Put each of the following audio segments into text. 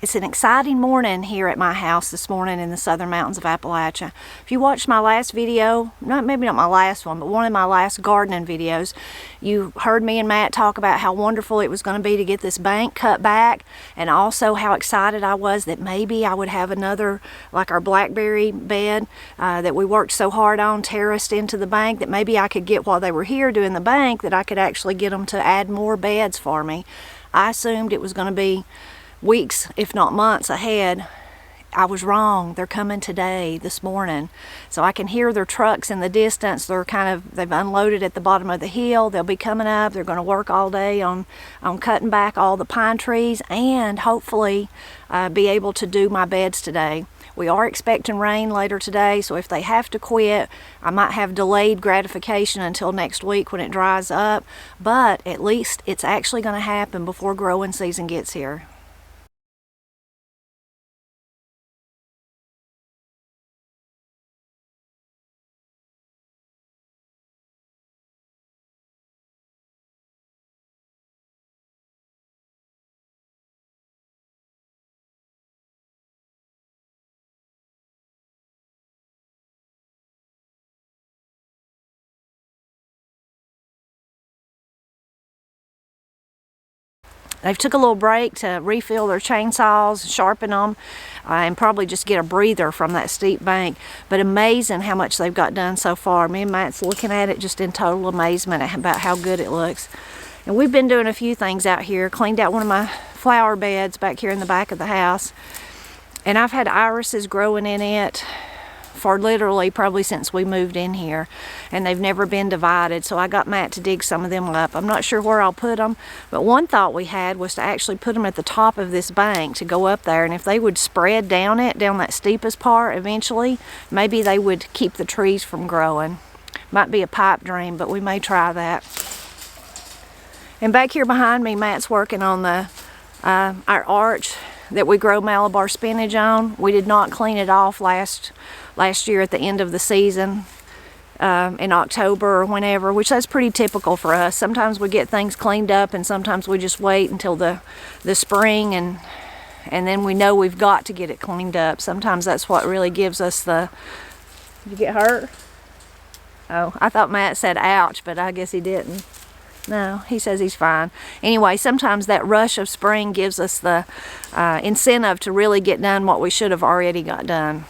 It's an exciting morning here at my house this morning in the southern mountains of Appalachia. If you watched my last video, maybe not my last one, but one of my last gardening videos, you heard me and Matt talk about how wonderful it was going to be to get this bank cut back, and also how excited I was that maybe I would have another, like our blackberry bed that we worked so hard on, terraced into the bank, that maybe I could get while they were here doing the bank, that I could actually get them to add more beds for me. I assumed it was going to be weeks, if not months ahead. I was wrong. They're coming today, this morning. So I can hear their trucks in the distance. They've unloaded at the bottom of the hill. They'll be coming up. They're going to work all day on cutting back all the pine trees and hopefully be able to do my beds today. We are expecting rain later today, so if they have to quit, I might have delayed gratification until next week when it dries up, but at least it's actually going to happen before growing season gets here. They've took a little break to refill their chainsaws, sharpen them, and probably just get a breather from that steep bank. But amazing how much they've got done so far. Me and Matt's looking at it just in total amazement about how good it looks. And we've been doing a few things out here. Cleaned out one of my flower beds back here in the back of the house. And I've had irises growing in it for literally probably since we moved in here, and they've never been divided, so I got Matt to dig some of them up. I'm not sure where I'll put them, but one thought we had was to actually put them at the top of this bank to go up there, and if they would spread down that steepest part eventually, maybe they would keep the trees from growing. Might be a pipe dream, but we may try that. And back here behind me, Matt's working on the our arch that we grow Malabar spinach on. We did not clean it off last year at the end of the season in October or whenever, which that's pretty typical for us. Sometimes we get things cleaned up and sometimes we just wait until the spring and then we know we've got to get it cleaned up. Sometimes that's what really gives us the... Did you get hurt? Oh, I thought Matt said ouch, but I guess he didn't. No, he says he's fine. Anyway, sometimes that rush of spring gives us the incentive to really get done what we should have already got done.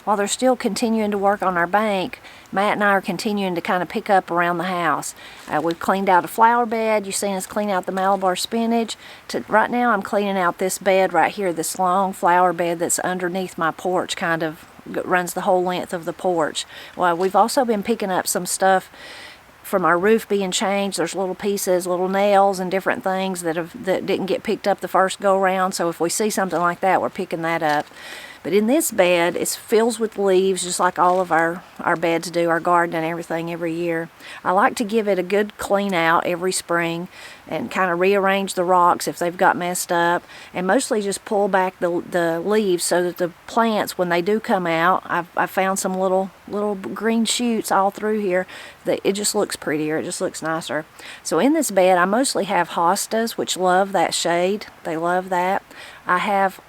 While they're still continuing to work on our bank, Matt and I are continuing to kind of pick up around the house. We've cleaned out a flower bed. You've seen us clean out the Malabar spinach. Right now I'm cleaning out this bed right here, this long flower bed that's underneath my porch, kind of runs the whole length of the porch. Well, we've also been picking up some stuff from our roof being changed. There's little pieces, little nails and different things that didn't get picked up the first go around, so if we see something like that, we're picking that up. But in this bed, it fills with leaves, just like all of our beds do, our garden and everything every year. I like to give it a good clean out every spring and kind of rearrange the rocks if they've got messed up, and mostly just pull back the leaves so that the plants, when they do come out, I've found some little green shoots all through here, that it just looks prettier, it just looks nicer. So in this bed, I mostly have hostas, which love that shade. They love that. I have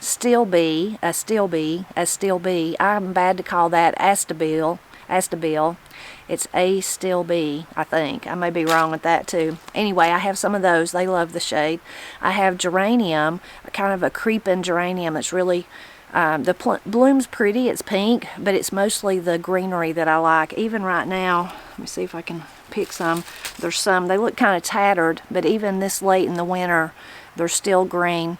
Still bee. I'm bad to call that astabile. It's a still bee, I think. I may be wrong with that too. Anyway, I have some of those. They love the shade. I have geranium, kind of a creeping geranium. It's really, the bloom's pretty. It's pink, but it's mostly the greenery that I like. Even right now, let me see if I can pick some. There's some, they look kind of tattered, but even this late in the winter, they're still green.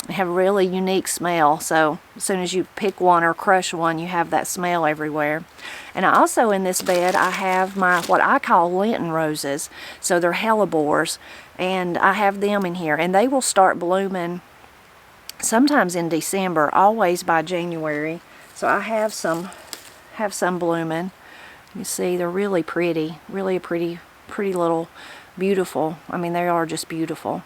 They have a really unique smell, so as soon as you pick one or crush one, you have that smell everywhere. And I also, in this bed, I have my, what I call Lenten roses. So they're hellebores, and I have them in here, and they will start blooming sometimes in December, always by January. So I have some blooming. You see, they're really pretty pretty little, beautiful. I mean, they are just beautiful.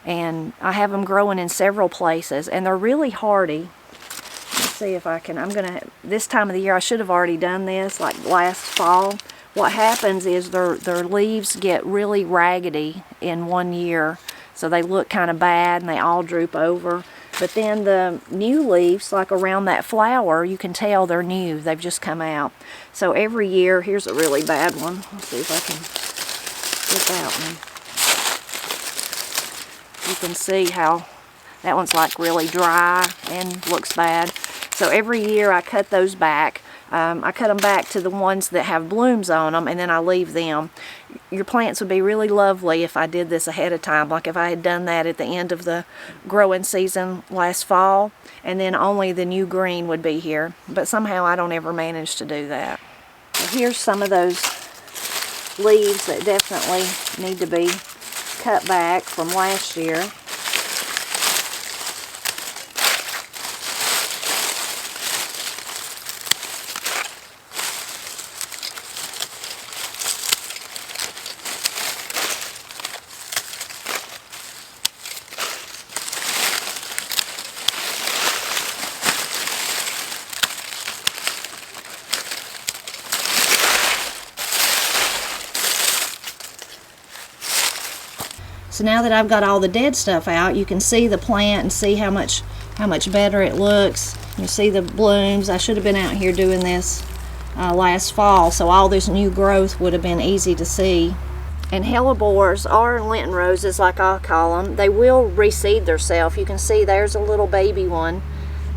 And I have them growing in several places, and they're really hardy. Let's see if I can, this time of the year, I should have already done this, like last fall. What happens is their leaves get really raggedy in 1 year, so they look kind of bad and they all droop over. But then the new leaves, like around that flower, you can tell they're new. They've just come out. So every year, here's a really bad one. Let's see if I can get that one. You can see how that one's like really dry and looks bad. So every year I cut those back. I cut them back to the ones that have blooms on them, and then I leave them. Your plants would be really lovely if I did this ahead of time, like if I had done that at the end of the growing season last fall, and then only the new green would be here. But somehow I don't ever manage to do that. Here's some of those leaves that definitely need to be cut back from last year. So now that I've got all the dead stuff out, you can see the plant and see how much better it looks. You see the blooms. I should have been out here doing this last fall, so all this new growth would have been easy to see. And hellebores, or Lenten roses like I'll call them, they will reseed themselves. You can see there's a little baby one.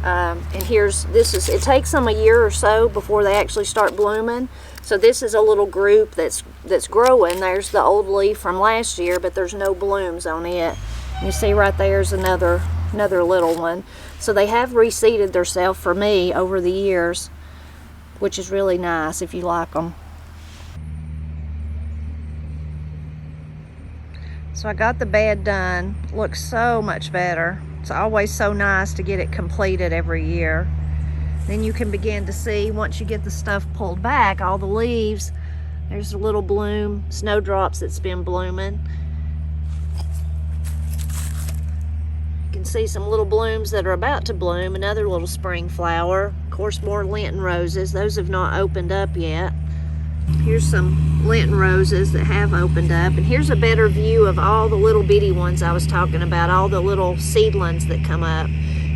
And it takes them a year or so before they actually start blooming. So this is a little group that's growing. There's the old leaf from last year, but there's no blooms on it. You see right there's another little one. So they have reseeded themselves for me over the years, which is really nice if you like them. So I got the bed done. Looks so much better. It's always so nice to get it completed every year. Then you can begin to see, once you get the stuff pulled back, all the leaves. There's a little bloom, snowdrops that's been blooming. You can see some little blooms that are about to bloom, another little spring flower. Of course, more Lenten roses. Those have not opened up yet. Here's some Lenten roses that have opened up. And here's a better view of all the little bitty ones I was talking about, all the little seedlings that come up.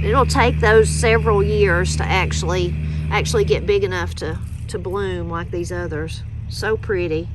It'll take those several years to actually get big enough to bloom like these others. So pretty.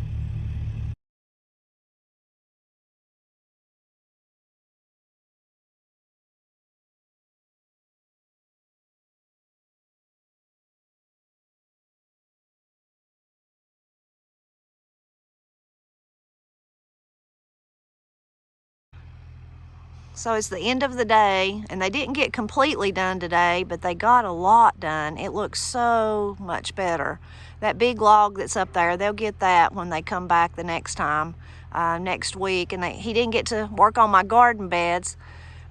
So it's the end of the day, and they didn't get completely done today, but they got a lot done. It looks so much better. That big log that's up there, they'll get that when they come back the next time, next week. And he didn't get to work on my garden beds,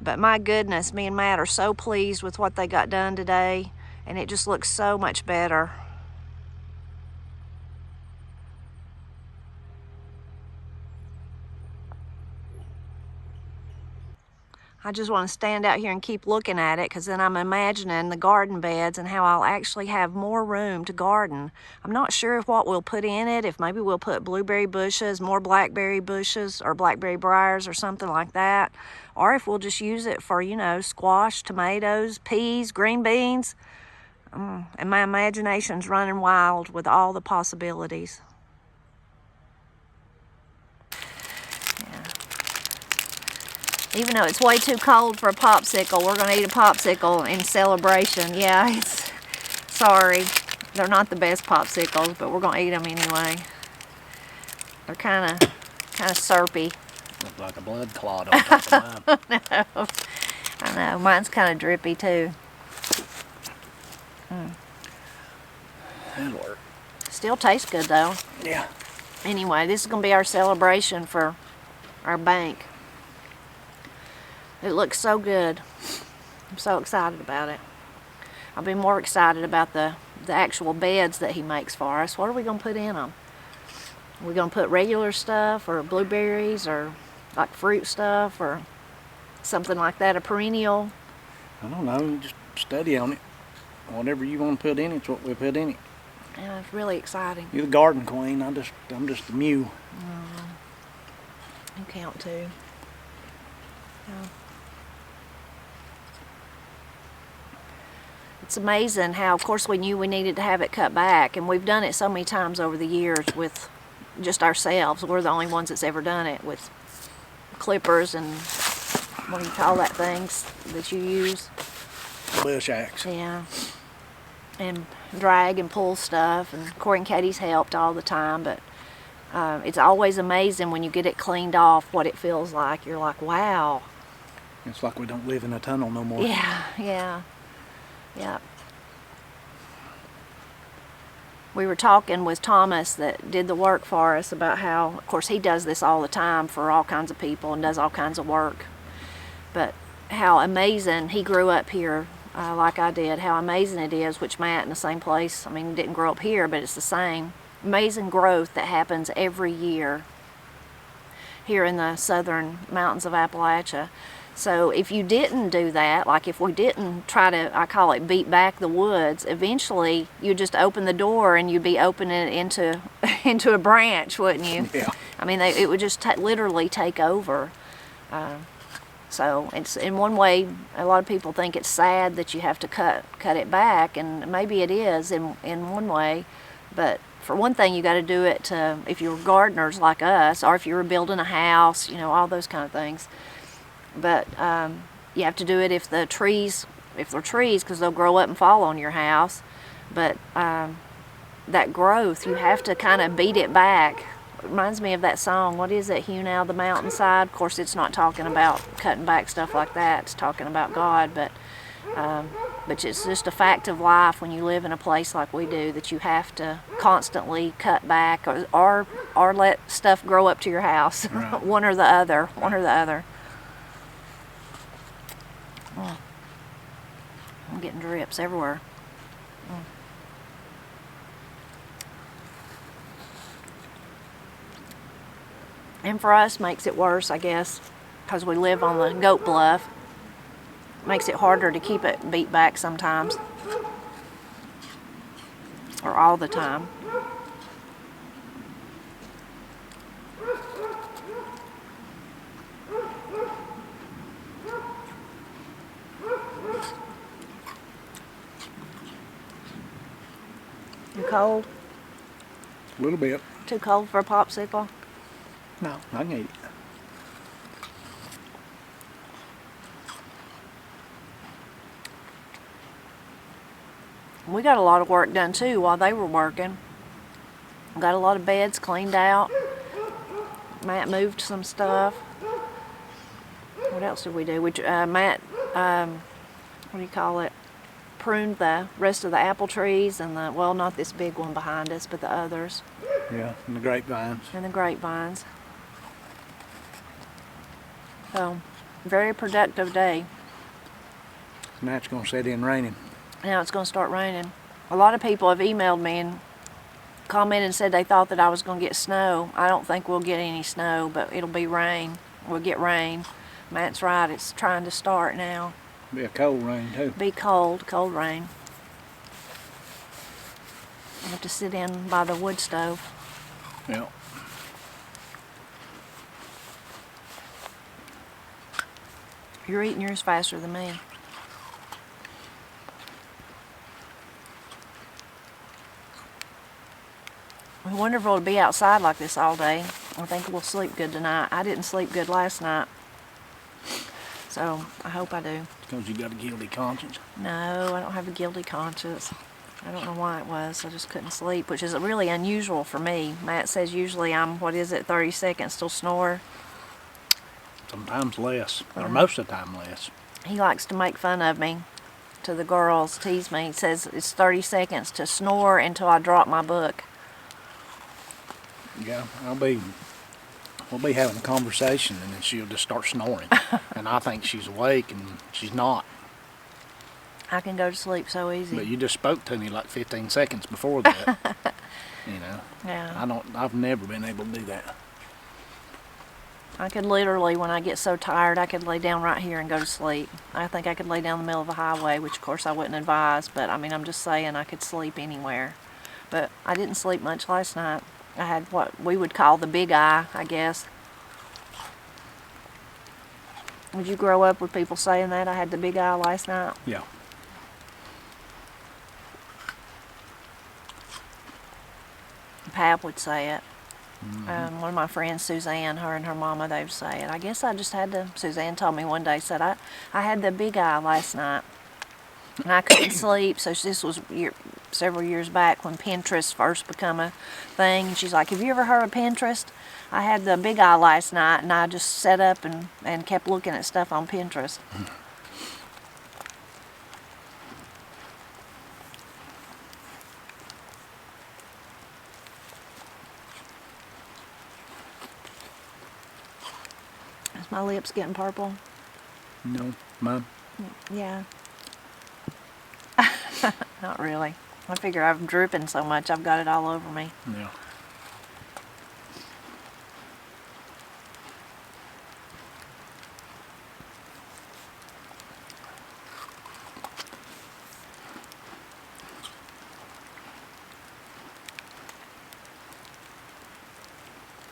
but my goodness, me and Matt are so pleased with what they got done today, and it just looks so much better. I just want to stand out here and keep looking at it, because then I'm imagining the garden beds and how I'll actually have more room to garden. I'm not sure if what we'll put in it, if maybe we'll put blueberry bushes, more blackberry bushes, or blackberry briars or something like that, or if we'll just use it for, squash, tomatoes, peas, green beans. And my imagination's running wild with all the possibilities. Even though it's way too cold for a popsicle, we're going to eat a popsicle in celebration. Yeah, sorry. They're not the best popsicles, but we're going to eat them anyway. They're kind of syrupy. Look like a blood clot on top of mine. No. I know. Mine's kind of drippy, too. That'll work. Still tastes good, though. Yeah. Anyway, this is going to be our celebration for our bank. It looks so good. I'm so excited about it. I'll be more excited about the actual beds that he makes for us. What are we going to put in them? We're gonna put regular stuff or blueberries or like fruit stuff or something like that, a perennial. I don't know, just study on it. Whatever you want to put in it's what we put in it. Yeah, it's really exciting. You're the garden queen, I'm just the mule. You count too. Yeah. It's amazing how, of course, we knew we needed to have it cut back, and we've done it so many times over the years with just ourselves. We're the only ones that's ever done it with clippers and what do you call that things that you use? Bush axe. Yeah. And drag and pull stuff, and Corey and Katie's helped all the time, but it's always amazing when you get it cleaned off what it feels like. You're like, wow. It's like we don't live in a tunnel no more. Yeah. We were talking with Thomas that did the work for us about how, of course, he does this all the time for all kinds of people and does all kinds of work, but how amazing he grew up here like I did, how amazing it is, which Matt in the same place, I mean, didn't grow up here, but it's the same. Amazing growth that happens every year here in the southern mountains of Appalachia. So if you didn't do that, like if we didn't try to, I call it beat back the woods, eventually you'd just open the door and you'd be opening it into a branch, wouldn't you? Yeah. I mean, it would just literally take over. So it's, in one way, a lot of people think it's sad that you have to cut it back, and maybe it is in one way, but for one thing, you got to do it to, if you're gardeners like us, or if you were building a house, you know, all those kind of things. But you have to do it if they're trees, because they'll grow up and fall on your house. But that growth, you have to kind of beat it back. It reminds me of that song, what is it, Hewn Out of the Mountainside? Of course, it's not talking about cutting back stuff like that. It's talking about God, but it's just a fact of life when you live in a place like we do, that you have to constantly cut back or let stuff grow up to your house. Right. One or the other. Oh. I'm getting drips everywhere. And for us, makes it worse, I guess, because we live on the goat bluff. Makes it harder to keep it beat back sometimes, or all the time. You cold? A little bit. Too cold for a popsicle? No, I can eat it. We got a lot of work done too while they were working. Got a lot of beds cleaned out. Matt moved some stuff. What else did we do? Matt, what do you call it? Pruned the rest of the apple trees and well, not this big one behind us, but the others. Yeah, and the grapevines. And the grapevines. So, very productive day. Now it's going to set in raining. Now it's going to start raining. A lot of people have emailed me and commented and said they thought that I was going to get snow. I don't think we'll get any snow, but it'll be rain. We'll get rain. Matt's right, it's trying to start now. Be a cold rain too. Be cold rain. I have to sit in by the wood stove. Yeah. You're eating yours faster than me. I wonder if it'll be outside like this all day. I think we'll sleep good tonight. I didn't sleep good last night, so I hope I do. Because you got a guilty conscience. No, I don't have a guilty conscience. I don't know why it was. I just couldn't sleep, which is really unusual for me. Matt says usually I'm, 30 seconds till snore. Sometimes less, or most of the time less. He likes to make fun of me to the girls, tease me. He says it's 30 seconds to snore until I drop my book. Yeah, we'll be having a conversation and then she'll just start snoring. And I think she's awake and she's not. I can go to sleep so easy. But you just spoke to me like 15 seconds before that. You know. Yeah. I've never been able to do that. I could literally, when I get so tired, I could lay down right here and go to sleep. I think I could lay down in the middle of the highway, which of course I wouldn't advise, but I mean, I'm just saying I could sleep anywhere. But I didn't sleep much last night. I had what we would call the big eye, I guess. Would you grow up with people saying that? I had the big eye last night? Yeah. Pap would say it. One of my friends, Suzanne, her and her mama, they would say it. I guess I just had to, Suzanne told me one day, said, I had the big eye last night. And I couldn't sleep, so this was several years back when Pinterest first become a thing. And she's like, have you ever heard of Pinterest? I had the big eye last night, and I just sat up and kept looking at stuff on Pinterest. Is my lips getting purple? No, Mom. Yeah. Not really. I figure I'm dripping so much, I've got it all over me. Yeah.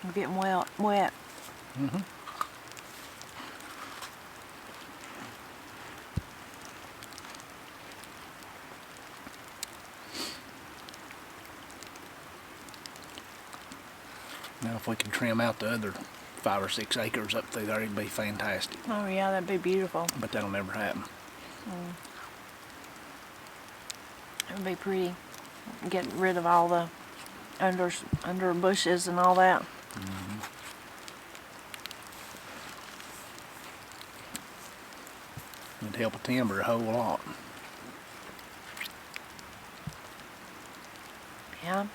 I'm getting wet. Mm-hmm. Now, if we could trim out the other 5 or 6 acres up through there, it'd be fantastic. Oh yeah, that'd be beautiful. But that'll never happen. It would be pretty. Get rid of all the under bushes and all that. Mm-hmm. It'd help a timber a whole lot. Yeah.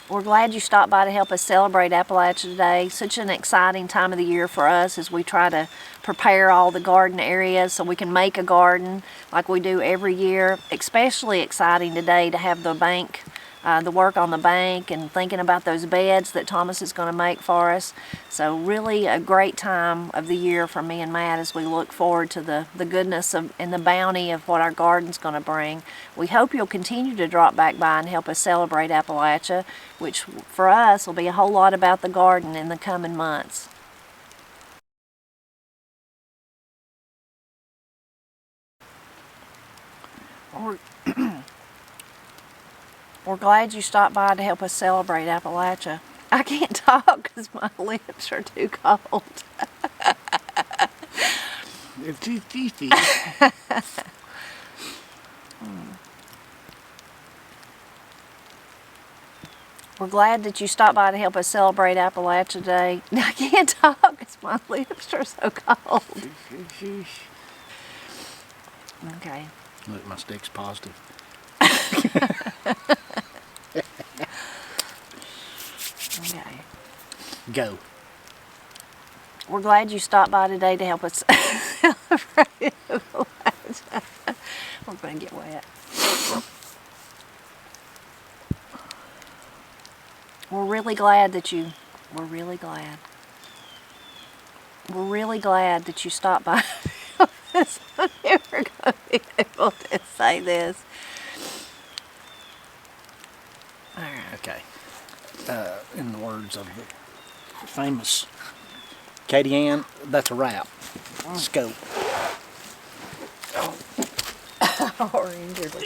We're glad you stopped by to help us celebrate Appalachia today. Such an exciting time of the year for us as we try to prepare all the garden areas so we can make a garden like we do every year. Especially exciting today to have the bank, the work on the bank and thinking about those beds that Thomas is going to make for us. So really a great time of the year for me and Matt as we look forward to the goodness of, and the bounty of what our garden's going to bring. We hope you'll continue to drop back by and help us celebrate Appalachia, which for us will be a whole lot about the garden in the coming months. We're glad you stopped by to help us celebrate Appalachia. I can't talk because my lips are too cold. It's too juicy. We're glad that you stopped by to help us celebrate Appalachia today. I can't talk because my lips are so cold. Okay. Look, my stick's positive. Okay. Go. We're glad you stopped by today to help us celebrate Appalachia. We're going to get wet. We're really glad that you stopped by. I'm never going to be able to say this. All right. Okay. In the words of the famous Katie Ann, that's a wrap. Scope. Or injured.